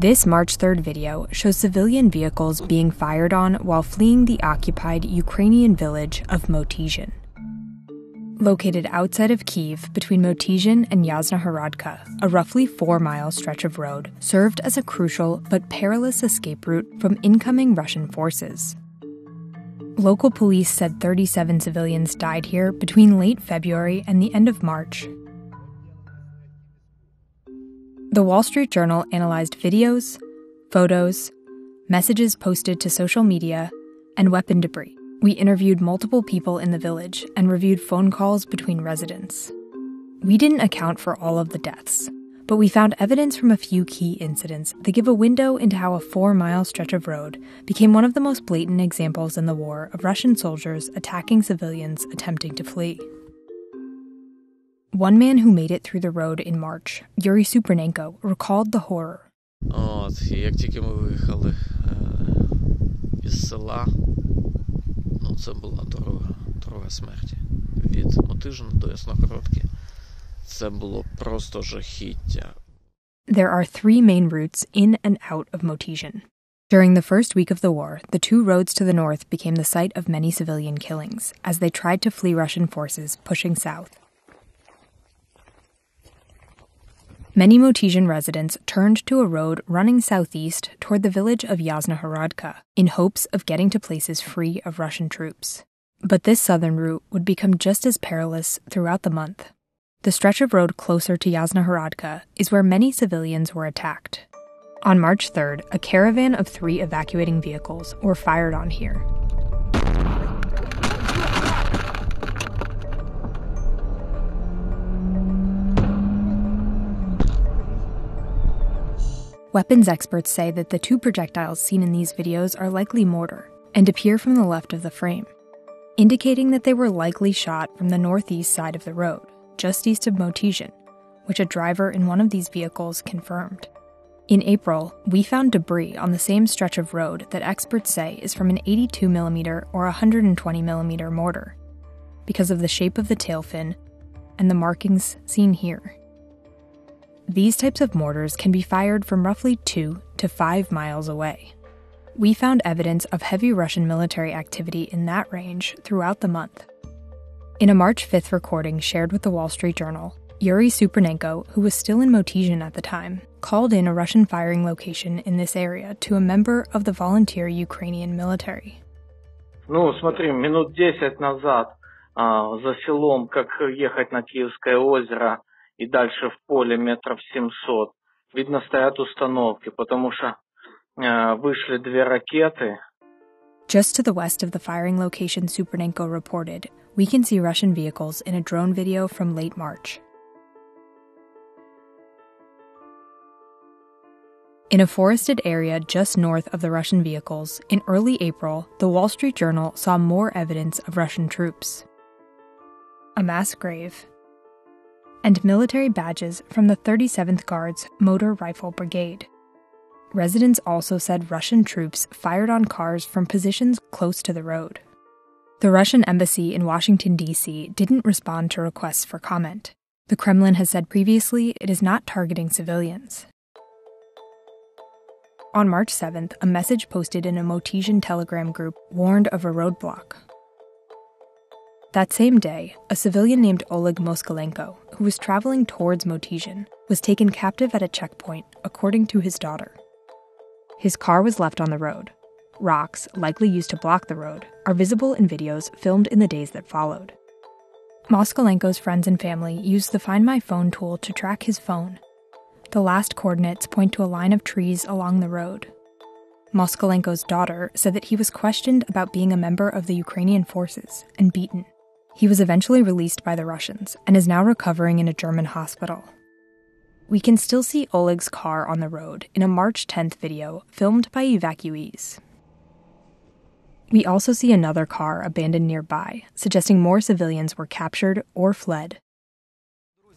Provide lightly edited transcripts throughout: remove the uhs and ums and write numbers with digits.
This March 3rd video shows civilian vehicles being fired on while fleeing the occupied Ukrainian village of Motizhin. Located outside of Kyiv, between Motizhin and Yasna-Hradka, a roughly 4-mile stretch of road served as a crucial but perilous escape route from incoming Russian forces. Local police said 37 civilians died here between late February and the end of March. The Wall Street Journal analyzed videos, photos, messages posted to social media, and weapon debris. We interviewed multiple people in the village and reviewed phone calls between residents. We didn't account for all of the deaths, but we found evidence from a few key incidents that give a window into how a 4-mile stretch of road became one of the most blatant examples in the war of Russian soldiers attacking civilians attempting to flee. One man who made it through the road in March, Yuri Supernenko, recalled the horror. Як тільки ми виїхали із села, це була дорога смерті. Від Мотижина до Ясногородки. Це було просто жахіття. There are 3 main routes in and out of Motizhin. During the first week of the war, the 2 roads to the north became the site of many civilian killings as they tried to flee Russian forces pushing south. Many Motizhin residents turned to a road running southeast toward the village of Yasna-Hradka in hopes of getting to places free of Russian troops. But this southern route would become just as perilous throughout the month. The stretch of road closer to Yasna-Hradka is where many civilians were attacked. On March 3rd, a caravan of 3 evacuating vehicles were fired on here. Weapons experts say that the 2 projectiles seen in these videos are likely mortar and appear from the left of the frame, indicating that they were likely shot from the northeast side of the road, just east of Motizhin, which a driver in one of these vehicles confirmed. In April, we found debris on the same stretch of road that experts say is from an 82mm or 120mm mortar, because of the shape of the tail fin and the markings seen here. These types of mortars can be fired from roughly 2 to 5 miles away. We found evidence of heavy Russian military activity in that range throughout the month. In a March 5th recording shared with the Wall Street Journal, Yuri Supernenko, who was still in Motizhin at the time, called in a Russian firing location in this area to a member of the volunteer Ukrainian military. Смотри, минут 10 назад за селом, как ехать на Киевское озеро, и дальше в поле метров 700. Видно, стоят установки, потому что вышли 2 ракеты. Just to the west of the firing location Supernenko reported, we can see Russian vehicles in a drone video from late March. In a forested area just north of the Russian vehicles, in early April, the Wall Street Journal saw more evidence of Russian troops. A mass grave, and military badges from the 37th Guards Motor Rifle Brigade. Residents also said Russian troops fired on cars from positions close to the road. The Russian embassy in Washington, D.C. didn't respond to requests for comment. The Kremlin has said previously it is not targeting civilians. On March 7th, a message posted in a Motizhin Telegram group warned of a roadblock. That same day, a civilian named Oleg Moskalenko, who was traveling towards Motizhin, was taken captive at a checkpoint, according to his daughter. His car was left on the road. Rocks, likely used to block the road, are visible in videos filmed in the days that followed. Moskalenko's friends and family used the Find My Phone tool to track his phone. The last coordinates point to a line of trees along the road. Moskalenko's daughter said that he was questioned about being a member of the Ukrainian forces and beaten. He was eventually released by the Russians and is now recovering in a German hospital. We can still see Oleg's car on the road in a March 10th video filmed by evacuees. We also see another car abandoned nearby, suggesting more civilians were captured or fled.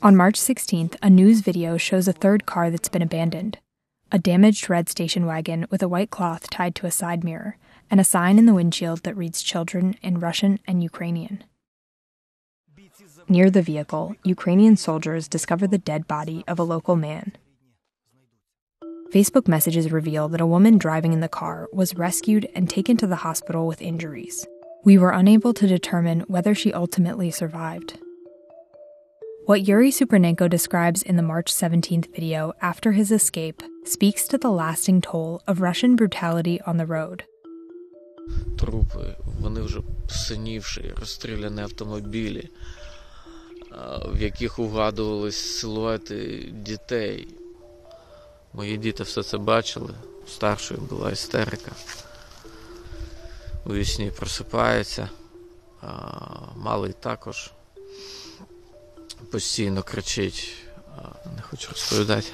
On March 16th, a news video shows a 3rd car that's been abandoned, a damaged red station wagon with a white cloth tied to a side mirror, and a sign in the windshield that reads children in Russian and Ukrainian. Near the vehicle, Ukrainian soldiers discover the dead body of a local man. Facebook messages reveal that a woman driving in the car was rescued and taken to the hospital with injuries. We were unable to determine whether she ultimately survived. What Yuri Supernenko describes in the March 17th video after his escape speaks to the lasting toll of Russian brutality on the road. Трупи, вони вже посинівші, розстріляні автомобілі, в яких угадувались силуети дітей. Мої діти все це бачили, у старшої була істерика. У вісні просипається, малий також постійно кричить, не хочу розповідати.